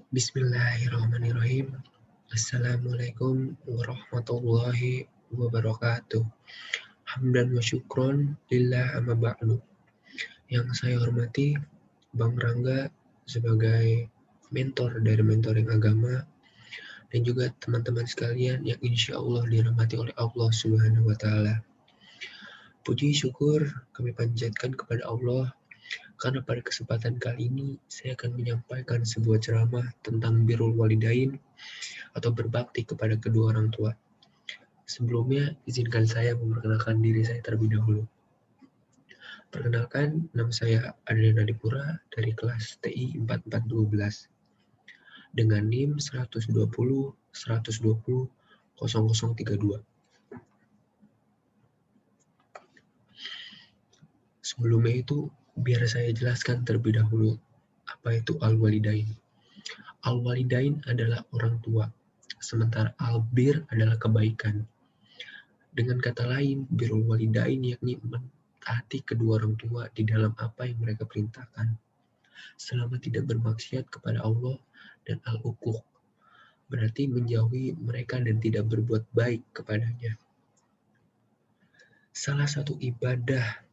Bismillahirrahmanirrahim. Assalamualaikum warahmatullahi wabarakatuh. Hamdan wa syukron lillah amma ba'du. Yang saya hormati Bang Rangga sebagai mentor dari mentoring agama dan juga teman-teman sekalian yang insya Allah dirahmati oleh Allah Subhanahu wa Ta'ala. Puji syukur kami panjatkan kepada Allah karena pada kesempatan kali ini saya akan menyampaikan sebuah ceramah tentang birrul walidain atau berbakti kepada kedua orang tua. Sebelumnya, izinkan saya memperkenalkan diri saya terlebih dahulu. Perkenalkan, nama saya Adrian Adipura dari kelas TI 4412 dengan NIM 120 120 0032. Sebelumnya itu, biar saya jelaskan terlebih dahulu apa itu al-walidain. Al-walidain adalah orang tua, sementara al-bir adalah kebaikan. Dengan kata lain, birrul walidain yakni mentaati kedua orang tua di dalam apa yang mereka perintahkan, selama tidak bermaksiat kepada Allah, dan al-uquq, berarti menjauhi mereka dan tidak berbuat baik kepadanya. Salah satu ibadah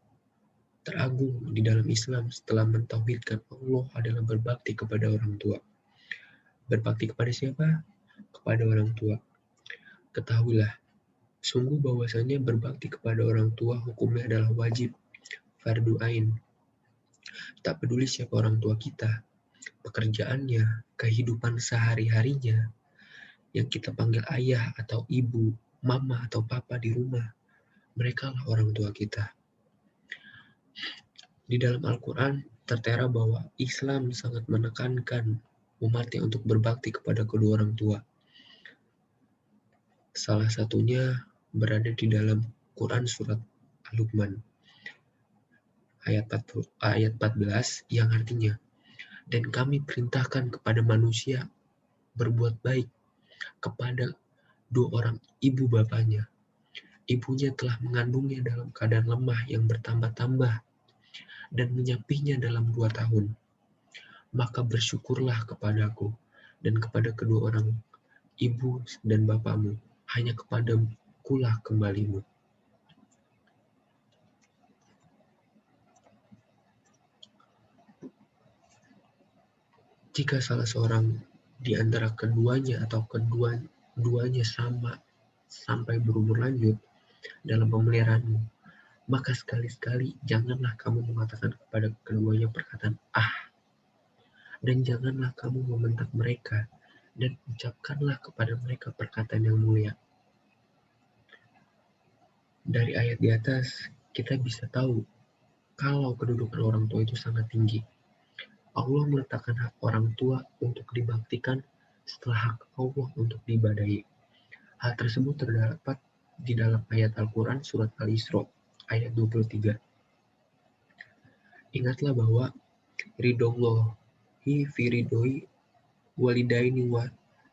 teragung di dalam Islam setelah mentauhidkan Allah adalah berbakti kepada orang tua. Berbakti kepada siapa? Kepada orang tua. Ketahuilah, sungguh bahwasanya berbakti kepada orang tua hukumnya adalah wajib, fardu ain. Tak peduli siapa orang tua kita, pekerjaannya, kehidupan sehari-harinya, yang kita panggil ayah atau ibu, mama atau papa di rumah, mereka lah orang tua kita. Di dalam Al-Quran tertera bahwa Islam sangat menekankan umatnya untuk berbakti kepada kedua orang tua. Salah satunya berada di dalam Quran surat Al-Luqman ayat 14 yang artinya, dan kami perintahkan kepada manusia berbuat baik kepada dua orang ibu bapaknya. Ibunya telah mengandungnya dalam keadaan lemah yang bertambah-tambah dan menyapihnya dalam 2 tahun. Maka bersyukurlah kepadaku dan kepada kedua orang ibu dan bapakmu, hanya kepadakulah kembalimu. Jika salah seorang di antara keduanya atau keduanya sama sampai berumur lanjut dalam pemeliharaanmu, maka sekali-sekali janganlah kamu mengatakan kepada keduanya perkataan dan janganlah kamu membentak mereka, dan ucapkanlah kepada mereka perkataan yang mulia. Dari ayat di atas, kita bisa tahu kalau kedudukan orang tua itu sangat tinggi. Allah meletakkan hak orang tua untuk dibaktikan setelah hak Allah untuk diibadahi. Hal tersebut terdapat di dalam ayat Al-Quran surat Al-Isra ayat 23. Ingatlah bahwa ridhollahi fi ridhoi walidaini wa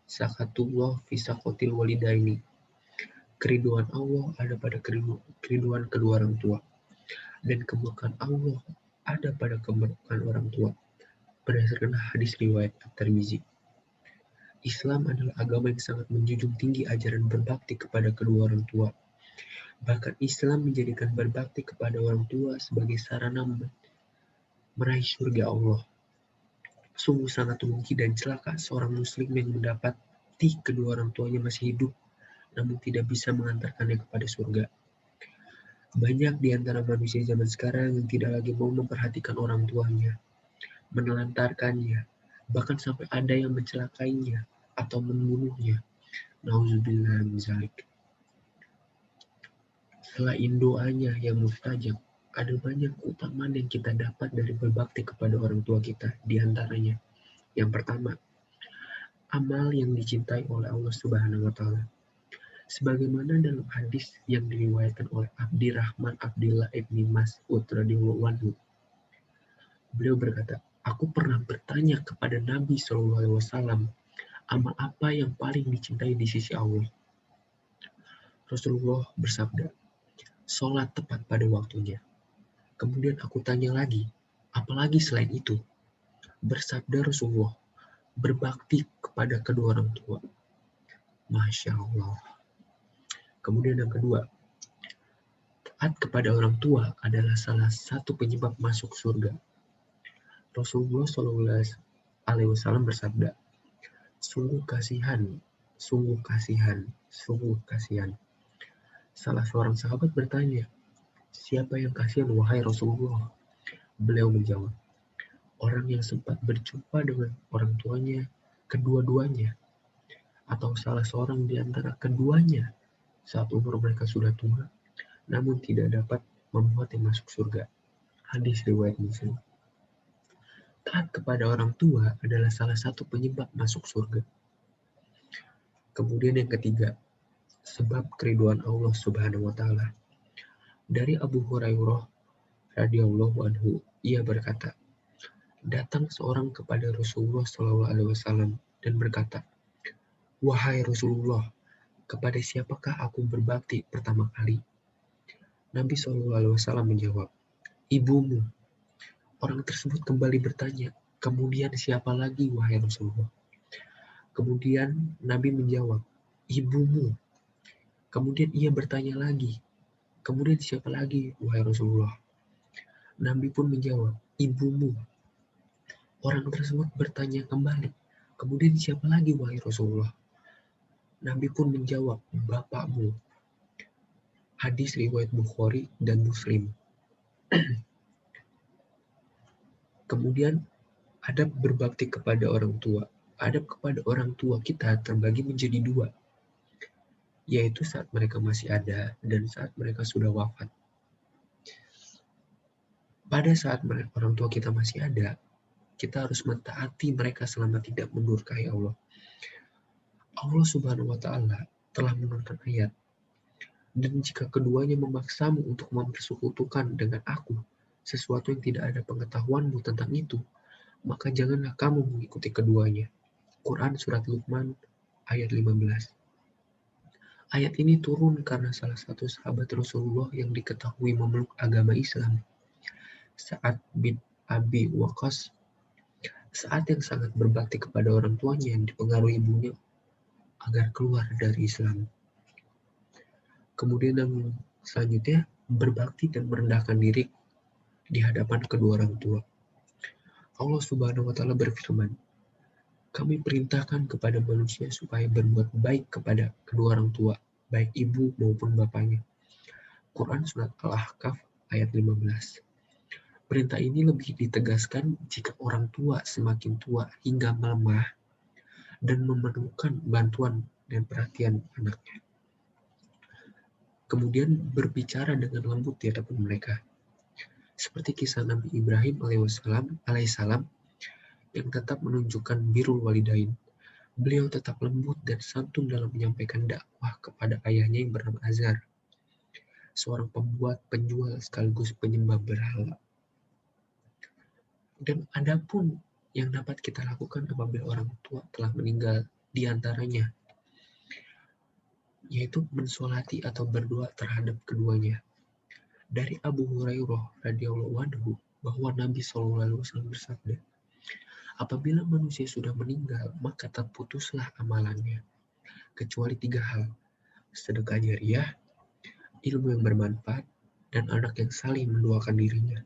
sakatullah fi sakatil walidaini. Keriduan Allah ada pada keriduan kedua orang tua, dan kemurkaan Allah ada pada kemurkaan orang tua, berdasarkan hadis riwayat At-Tirmizi. Islam adalah agama yang sangat menjunjung tinggi ajaran berbakti kepada kedua orang tua. Bahkan Islam menjadikan berbakti kepada orang tua sebagai sarana meraih surga Allah. Sungguh sangat rugi dan celaka seorang muslim yang mendapati kedua orang tuanya masih hidup, namun tidak bisa mengantarkannya kepada surga. Banyak di antara manusia zaman sekarang yang tidak lagi mau memperhatikan orang tuanya, menelantarkannya, bahkan sampai ada yang mencelakainya atau membunuhnya. Nauzubillah min dzalik. Selain doanya yang mustajab, ada banyak keutamaan yang kita dapat dari berbakti kepada orang tua kita. Di antaranya, yang pertama, amal yang dicintai oleh Allah Subhanahu wa Ta'ala. Sebagaimana dalam hadis yang diriwayatkan oleh Abdirrahman Abdillah ibni Mas'ud radhiyallahu anhu, beliau berkata, aku pernah bertanya kepada Nabi SAW, amal apa yang paling dicintai di sisi Allah? Rasulullah bersabda, sholat tepat pada waktunya. Kemudian aku tanya lagi, apalagi selain itu? Bersabda Rasulullah, berbakti kepada kedua orang tua. Masya Allah. Kemudian yang kedua, taat kepada orang tua adalah salah satu penyebab masuk surga. Rasulullah SAW bersabda, sungguh kasihan. Salah seorang sahabat bertanya, siapa yang kasihan wahai Rasulullah? Beliau menjawab, orang yang sempat berjumpa dengan orang tuanya, kedua-duanya, atau salah seorang di antara keduanya saat umur mereka sudah tua, namun tidak dapat membuatnya masuk surga. Hadis riwayat Muslim. Taat kepada orang tua adalah salah satu penyebab masuk surga. Kemudian yang ketiga, sebab keriduan Allah Subhanahu wa taala. Dari Abu Hurairah radhiyallahu anhu, ia berkata, datang seorang kepada Rasulullah SAW dan berkata, wahai Rasulullah, kepada siapakah aku berbakti pertama kali? Nabi SAW menjawab, ibumu. Orang tersebut kembali bertanya, kemudian siapa lagi wahai Rasulullah? Kemudian Nabi menjawab, ibumu. Kemudian ia bertanya lagi, kemudian siapa lagi wahai Rasulullah? Nabi pun menjawab, ibumu. Orang tersebut bertanya kembali, kemudian siapa lagi wahai Rasulullah? Nabi pun menjawab, bapakmu. Hadis riwayat Bukhari dan Muslim. Kemudian adab berbakti kepada orang tua. Adab kepada orang tua kita terbagi menjadi dua, yaitu saat mereka masih ada dan saat mereka sudah wafat. Pada saat orang tua kita masih ada, kita harus mentaati mereka selama tidak mendurhakai Allah. Allah Subhanahu wa taala telah menurunkan ayat, dan jika keduanya memaksamu untuk mempersekutukan dengan aku sesuatu yang tidak ada pengetahuanmu tentang itu, maka janganlah kamu mengikuti keduanya. Quran Surat Luqman ayat 15. Ayat ini turun karena salah satu sahabat Rasulullah yang diketahui memeluk agama Islam, Sa'ad bin Abi Waqqas, saat yang sangat berbakti kepada orang tuanya yang dipengaruhi ibunya agar keluar dari Islam. Kemudian yang selanjutnya, berbakti dan merendahkan diri di hadapan kedua orang tua. Allah Subhanahu wa taala berfirman, kami perintahkan kepada manusia supaya berbuat baik kepada kedua orang tua, baik ibu maupun bapaknya. Quran Surat Al-Ahqaf ayat 15. Perintah ini lebih ditegaskan jika orang tua semakin tua hingga melemah dan memerlukan bantuan dan perhatian anaknya. Kemudian berbicara dengan lembut di hadapan mereka. Seperti kisah Nabi Ibrahim alaihissalam yang tetap menunjukkan birrul walidain. Beliau tetap lembut dan santun dalam menyampaikan dakwah kepada ayahnya yang bernama Azar, seorang pembuat, penjual sekaligus penyembah berhala. Dan adapun yang dapat kita lakukan apabila orang tua telah meninggal, di antaranya yaitu mensolati atau berdoa terhadap keduanya. Dari Abu Hurairah radhiyallahu anhu bahwa Nabi SAW bersabda, apabila manusia sudah meninggal, maka terputuslah amalannya, kecuali 3 hal, sedekah jariyah, ilmu yang bermanfaat, dan anak yang saleh mendoakan dirinya.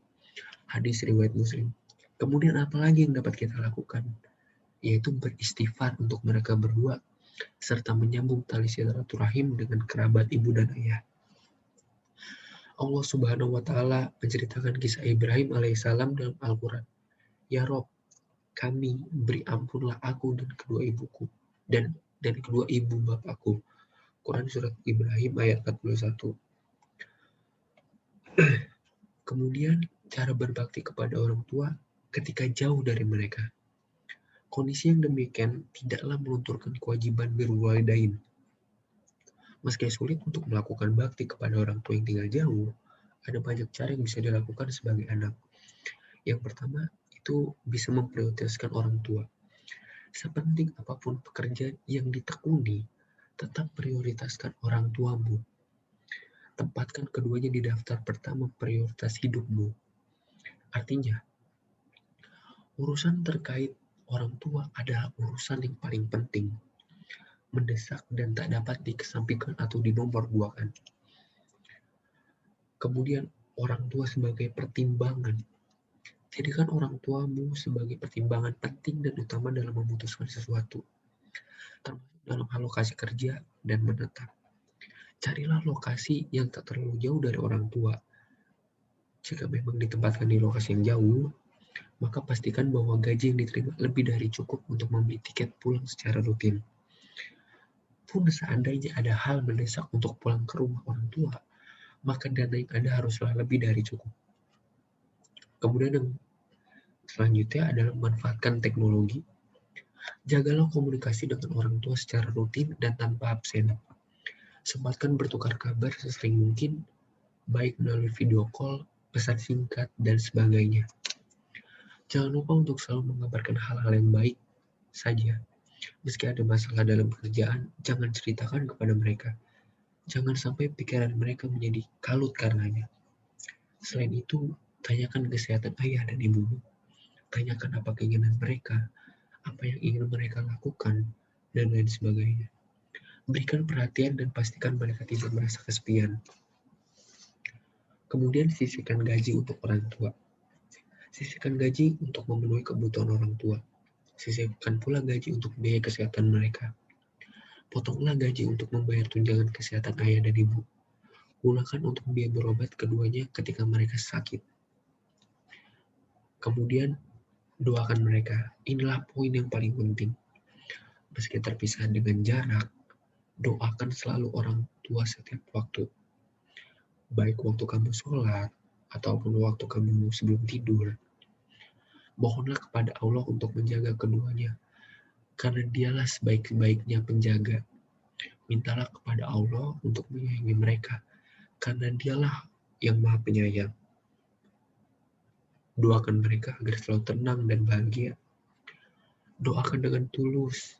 Hadis riwayat Muslim. Kemudian apa lagi yang dapat kita lakukan? Yaitu beristighfar untuk mereka berdua, serta menyambung tali silaturahim dengan kerabat ibu dan ayah. Allah Subhanahu wa taala menceritakan kisah Ibrahim alaihissalam dalam Al-Quran. Ya Rob, kami beri ampunlah aku dan kedua ibuku dan kedua ibu bapakku. Quran Surat Ibrahim ayat 41. Kemudian cara berbakti kepada orang tua ketika jauh dari mereka. Kondisi yang demikian tidaklah melunturkan kewajiban birrul walidain. Meski sulit untuk melakukan bakti kepada orang tua yang tinggal jauh, ada banyak cara yang bisa dilakukan sebagai anak. Yang pertama, itu bisa memprioritaskan orang tua. Sepenting apapun pekerjaan yang ditekuni, tetap prioritaskan orang tuamu. Tempatkan keduanya di daftar pertama prioritas hidupmu. Artinya, urusan terkait orang tua adalah urusan yang paling penting, mendesak dan tak dapat dikesampingkan atau dinomorduakan. Kemudian orang tua sebagai pertimbangan. Jadikan orang tuamu sebagai pertimbangan penting dan utama dalam memutuskan sesuatu, termasuk dalam hal lokasi kerja dan menetap. Carilah lokasi yang tak terlalu jauh dari orang tua. Jika memang ditempatkan di lokasi yang jauh, maka pastikan bahwa gaji yang diterima lebih dari cukup untuk membeli tiket pulang secara rutin. Pun seandainya ada hal mendesak untuk pulang ke rumah orang tua, maka dana yang ada haruslah lebih dari cukup. Kemudian yang selanjutnya adalah manfaatkan teknologi. Jagalah komunikasi dengan orang tua secara rutin dan tanpa absen. Sempatkan bertukar kabar sesering mungkin, baik melalui video call, pesan singkat, dan sebagainya. Jangan lupa untuk selalu mengabarkan hal-hal yang baik saja. Meski ada masalah dalam pekerjaan, jangan ceritakan kepada mereka. Jangan sampai pikiran mereka menjadi kalut karenanya. Selain itu, tanyakan kesehatan ayah dan ibumu. Tanyakan apa keinginan mereka, apa yang ingin mereka lakukan, dan lain sebagainya. Berikan perhatian dan pastikan mereka tidak merasa kesepian. Kemudian sisihkan gaji untuk orang tua. Sisihkan gaji untuk memenuhi kebutuhan orang tua. Sisihkan pula gaji untuk biaya kesehatan mereka. Potonglah gaji untuk membayar tunjangan kesehatan ayah dan ibu. Gunakan untuk biaya berobat keduanya ketika mereka sakit. Kemudian, doakan mereka. Inilah poin yang paling penting. Meski terpisah dengan jarak, doakan selalu orang tua setiap waktu. Baik waktu kamu sholat, ataupun waktu kamu sebelum tidur. Mohonlah kepada Allah untuk menjaga keduanya, karena dialah sebaik-baiknya penjaga. Mintalah kepada Allah untuk menyayangi mereka, karena dialah yang maha penyayang. Doakan mereka agar selalu tenang dan bahagia. Doakan dengan tulus.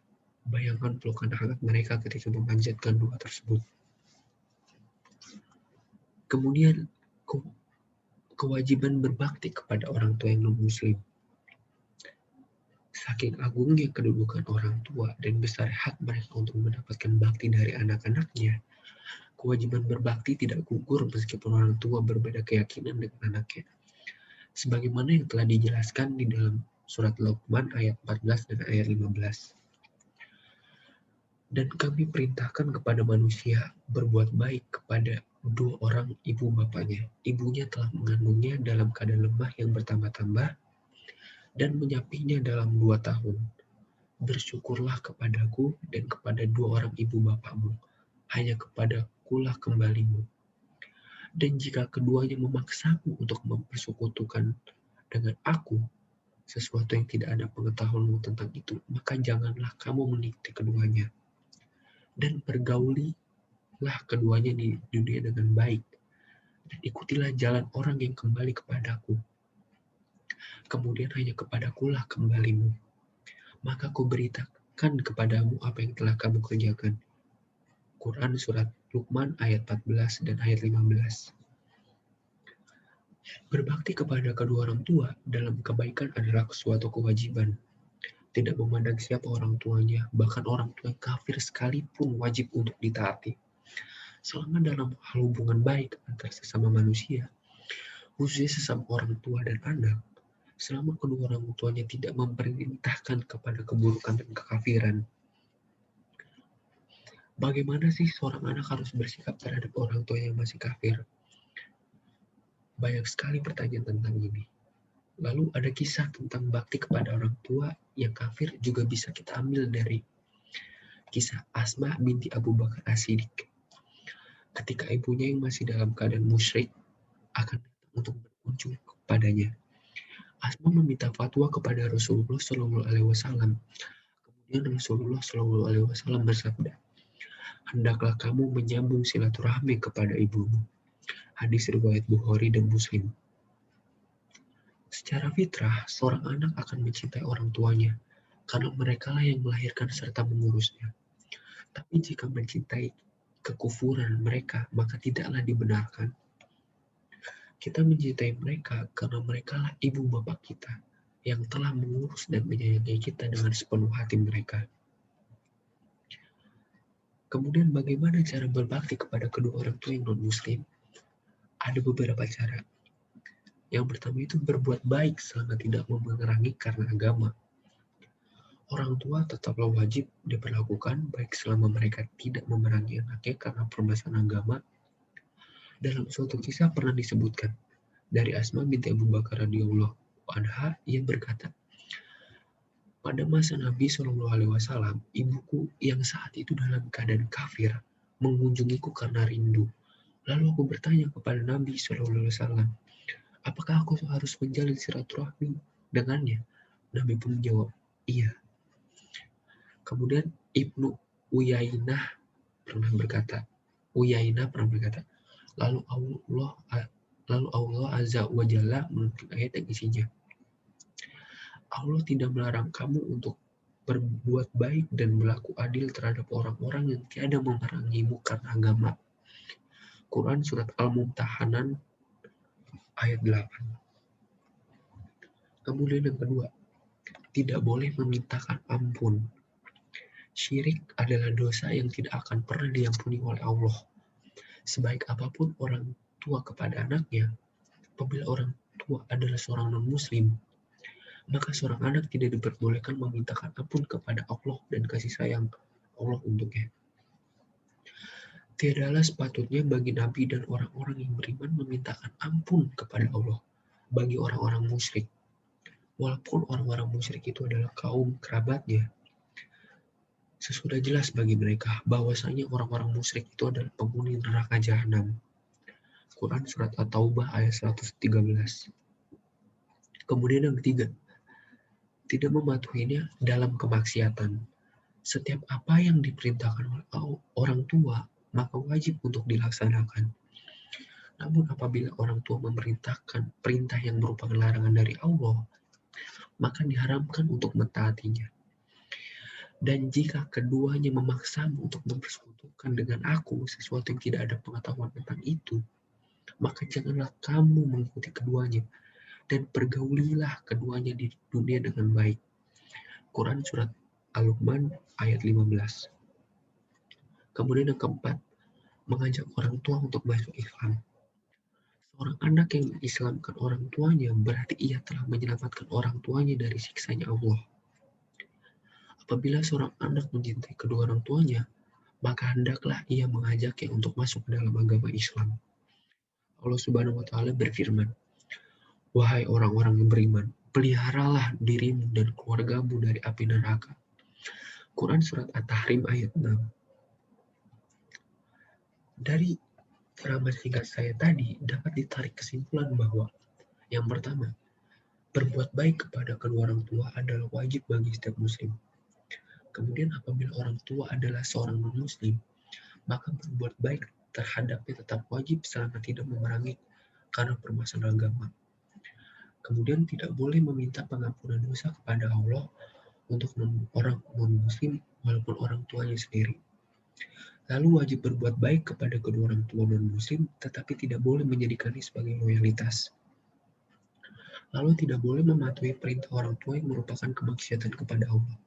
Bayangkan pelukan hangat mereka ketika memanjatkan doa tersebut. Kemudian, kewajiban berbakti kepada orang tua yang non-muslim. Saking agungnya kedudukan orang tua dan besar hak mereka untuk mendapatkan bakti dari anak-anaknya, kewajiban berbakti tidak gugur meskipun orang tua berbeda keyakinan dengan anaknya. Sebagaimana yang telah dijelaskan di dalam surat Luqman ayat 14 dan ayat 15. Dan kami perintahkan kepada manusia berbuat baik kepada dua orang ibu bapaknya. Ibunya telah mengandungnya dalam keadaan lemah yang bertambah-tambah dan menyapinya dalam 2 tahun. Bersyukurlah kepadaku dan kepada dua orang ibu bapakmu. Hanya kepadakulah kembalimu. Dan jika keduanya memaksamu untuk mempersekutukan dengan aku, sesuatu yang tidak ada pengetahuanmu tentang itu, maka janganlah kamu mengikuti keduanya. Dan pergaulilah keduanya di dunia dengan baik. Dan ikutilah jalan orang yang kembali kepadaku. Kemudian hanya kepadakulah kembalimu. Maka ku beritakan kepadamu apa yang telah kamu kerjakan. Quran surat Luqman ayat 14 dan ayat 15. Berbakti kepada kedua orang tua dalam kebaikan adalah suatu kewajiban. Tidak memandang siapa orang tuanya, bahkan orang tua yang kafir sekalipun wajib untuk ditaati. Selama dalam hal hubungan baik antar sesama manusia, khususnya sesama orang tua dan anak, selama kedua orang tuanya tidak memerintahkan kepada keburukan dan kekafiran. Bagaimana sih seorang anak harus bersikap terhadap orang tua yang masih kafir? Banyak sekali pertanyaan tentang ini. Lalu ada kisah tentang bakti kepada orang tua yang kafir juga bisa kita ambil dari kisah Asma binti Abu Bakar As-Siddiq. Ketika ibunya yang masih dalam keadaan musyrik akan datang untuk berkunjung kepadanya, Asma meminta fatwa kepada Rasulullah SAW. Kemudian Rasulullah SAW bersabda, hendaklah kamu menyambung silaturahmi kepada ibumu. Hadis riwayat Bukhari dan Muslim. Secara fitrah, seorang anak akan mencintai orang tuanya karena merekalah yang melahirkan serta mengurusnya. Tapi jika mencintai kekufuran mereka, maka tidaklah dibenarkan. Kita mencintai mereka karena merekalah ibu bapak kita. yang telah mengurus dan menyayangi kita dengan sepenuh hati mereka. Kemudian bagaimana cara berbakti kepada kedua orang tua yang non-muslim? Ada beberapa cara. Yang pertama itu berbuat baik selama tidak memerangi karena agama. Orang tua tetaplah wajib diperlakukan baik selama mereka tidak memerangi anaknya karena permasalahan agama. Dalam suatu kisah pernah disebutkan dari Asma binti Abu Bakar radhiyallahu anha, ia berkata, pada masa Nabi SAW, ibuku yang saat itu dalam keadaan kafir mengunjungiku karena rindu. Lalu aku bertanya kepada Nabi SAW, apakah aku harus menjalin silaturahmi dengannya? Nabi pun menjawab, iya. Kemudian Ibnu Uyainah pernah berkata, lalu Allah Azza wa Jalla menurunkan ayat yang isinya, Allah tidak melarang kamu untuk berbuat baik dan berlaku adil terhadap orang-orang yang tiada memerangimu karena agama. Quran Surat Al-Mumtahanan ayat 8. Kemudian yang kedua, tidak boleh memintakan ampun. Syirik adalah dosa yang tidak akan pernah diampuni oleh Allah. Sebaik apapun orang tua kepada anaknya, apabila orang tua adalah seorang non-muslim, maka seorang anak tidak diperbolehkan memintakan ampun kepada Allah dan kasih sayang Allah untuknya. Tiadalah sepatutnya bagi Nabi dan orang-orang yang beriman memintakan ampun kepada Allah bagi orang-orang musyrik. Walaupun orang-orang musyrik itu adalah kaum kerabatnya, sesudah jelas bagi mereka bahwasanya orang-orang musyrik itu adalah penghuni neraka jahanam. Quran Surat At-Taubah ayat 113. Kemudian yang ketiga, tidak mematuhinya dalam kemaksiatan. Setiap apa yang diperintahkan oleh orang tua, maka wajib untuk dilaksanakan. Namun apabila orang tua memerintahkan perintah yang merupakan larangan dari Allah, maka diharamkan untuk mentaatinya. Dan jika keduanya memaksamu untuk mempersekutukan dengan aku sesuatu yang tidak ada pengetahuan tentang itu, maka janganlah kamu mengikuti keduanya, dan pergaulilah keduanya di dunia dengan baik. Quran Surat Al-Luqman ayat 15. Kemudian yang keempat, mengajak orang tua untuk masuk Islam. Seorang anak yang mengislamkan orang tuanya berarti ia telah menyelamatkan orang tuanya dari siksanya Allah. Apabila seorang anak mencintai kedua orang tuanya, maka hendaklah ia mengajaknya untuk masuk ke dalam agama Islam. Allah Subhanahu wa Ta'ala berfirman, wahai orang-orang yang beriman, peliharalah dirimu dan keluargamu dari api neraka. Quran Surat At-Tahrim ayat 6. Dari ceramah singkat saya tadi dapat ditarik kesimpulan bahwa yang pertama, berbuat baik kepada kedua orang tua adalah wajib bagi setiap muslim. Kemudian apabila orang tua adalah seorang non-muslim, maka berbuat baik terhadapnya tetap wajib selama tidak memerangi karena permasalahan agama. Kemudian tidak boleh meminta pengampunan dosa kepada Allah untuk orang non-muslim walaupun orang tuanya sendiri. Lalu wajib berbuat baik kepada kedua orang tua non-muslim tetapi tidak boleh menjadikannya sebagai loyalitas. Lalu tidak boleh mematuhi perintah orang tua yang merupakan kemaksiatan kepada Allah.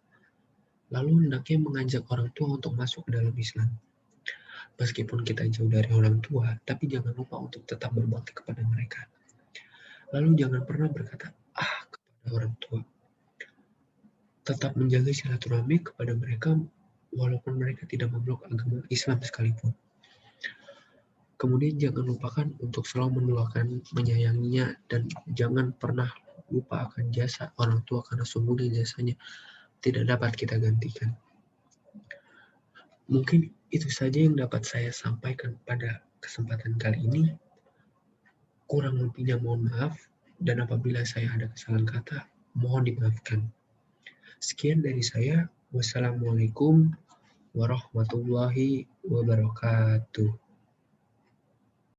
Lalu hendaknya mengajak orang tua untuk masuk ke dalam Islam. Meskipun kita jauh dari orang tua, tapi jangan lupa untuk tetap berbakti kepada mereka. Lalu jangan pernah berkata, kepada orang tua. Tetap menjaga silaturahmi kepada mereka, walaupun mereka tidak memeluk agama Islam sekalipun. Kemudian jangan lupakan untuk selalu mendoakan, menyayanginya, dan jangan pernah lupa akan jasa orang tua karena sungguhnya jasanya tidak dapat kita gantikan. Mungkin itu saja yang dapat saya sampaikan pada kesempatan kali ini. Kurang lebihnya mohon maaf, dan apabila saya ada kesalahan kata, mohon dimaafkan. Sekian dari saya. Wassalamualaikum warahmatullahi wabarakatuh.